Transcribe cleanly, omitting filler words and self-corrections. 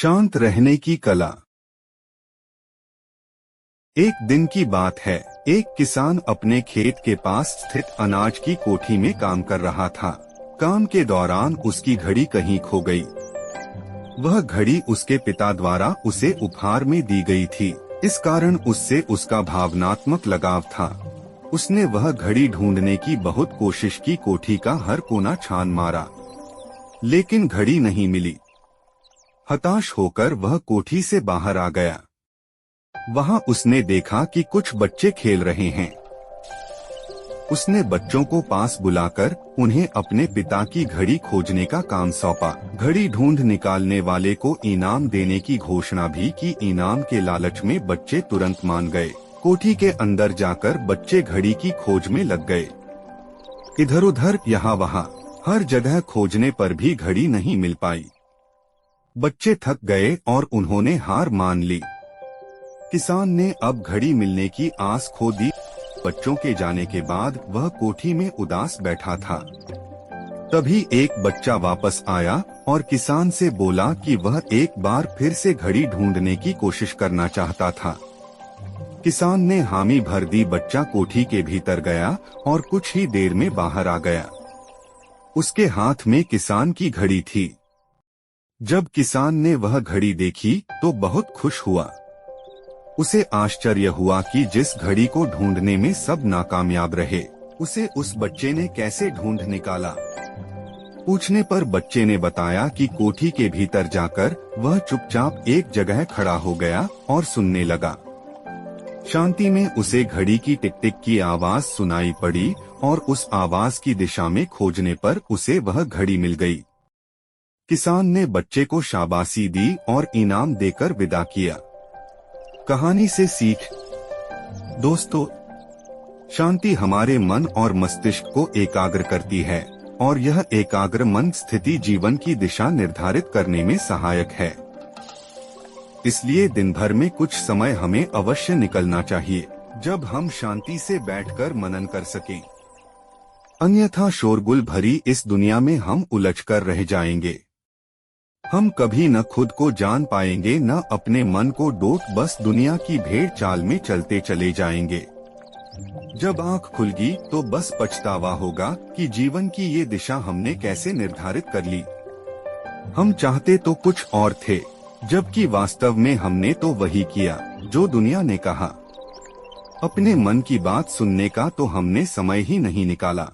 शांत रहने की कला। एक दिन की बात है, एक किसान अपने खेत के पास स्थित अनाज की कोठी में काम कर रहा था। काम के दौरान उसकी घड़ी कहीं खो गई। वह घड़ी उसके पिता द्वारा उसे उपहार में दी गई थी, इस कारण उससे उसका भावनात्मक लगाव था। उसने वह घड़ी ढूंढने की बहुत कोशिश की, कोठी का हर कोना छान मारा, लेकिन घड़ी नहीं मिली। हताश होकर वह कोठी से बाहर आ गया। वहां उसने देखा कि कुछ बच्चे खेल रहे हैं। उसने बच्चों को पास बुलाकर उन्हें अपने पिता की घड़ी खोजने का काम सौंपा। घड़ी ढूंढ निकालने वाले को इनाम देने की घोषणा भी की। इनाम के लालच में बच्चे तुरंत मान गए। कोठी के अंदर जाकर बच्चे घड़ी की खोज में लग गए। इधर उधर यहाँ वहाँ हर जगह खोजने पर भी घड़ी नहीं मिल पाई। बच्चे थक गए और उन्होंने हार मान ली। किसान ने अब घड़ी मिलने की आस खो दी। बच्चों के जाने के बाद वह कोठी में उदास बैठा था। तभी एक बच्चा वापस आया और किसान से बोला कि वह एक बार फिर से घड़ी ढूंढने की कोशिश करना चाहता था। किसान ने हामी भर दी। बच्चा कोठी के भीतर गया और कुछ ही देर में बाहर आ गया। उसके हाथ में किसान की घड़ी थी। जब किसान ने वह घड़ी देखी तो बहुत खुश हुआ। उसे आश्चर्य हुआ कि जिस घड़ी को ढूंढने में सब नाकामयाब रहे, उसे उस बच्चे ने कैसे ढूंढ निकाला। पूछने पर बच्चे ने बताया कि कोठी के भीतर जाकर वह चुपचाप एक जगह खड़ा हो गया और सुनने लगा। शांति में उसे घड़ी की टिक टिक की आवाज सुनाई पड़ी और उस आवाज की दिशा में खोजने पर उसे वह घड़ी मिल गई। किसान ने बच्चे को शाबाशी दी और इनाम देकर विदा किया। कहानी से सीख। दोस्तों, शांति हमारे मन और मस्तिष्क को एकाग्र करती है और यह एकाग्र मन स्थिति जीवन की दिशा निर्धारित करने में सहायक है। इसलिए दिन भर में कुछ समय हमें अवश्य निकलना चाहिए, जब हम शांति से बैठकर मनन कर सकें। अन्यथा शोरगुल भरी इस दुनिया में हम उलझकर रह जाएंगे। हम कभी न खुद को जान पाएंगे, न अपने मन को डोट, बस दुनिया की भेड़ चाल में चलते चले जाएंगे। जब आंख खुलगी तो बस पछतावा होगा कि जीवन की ये दिशा हमने कैसे निर्धारित कर ली। हम चाहते तो कुछ और थे, जबकि वास्तव में हमने तो वही किया जो दुनिया ने कहा। अपने मन की बात सुनने का तो हमने समय ही नहीं निकाला।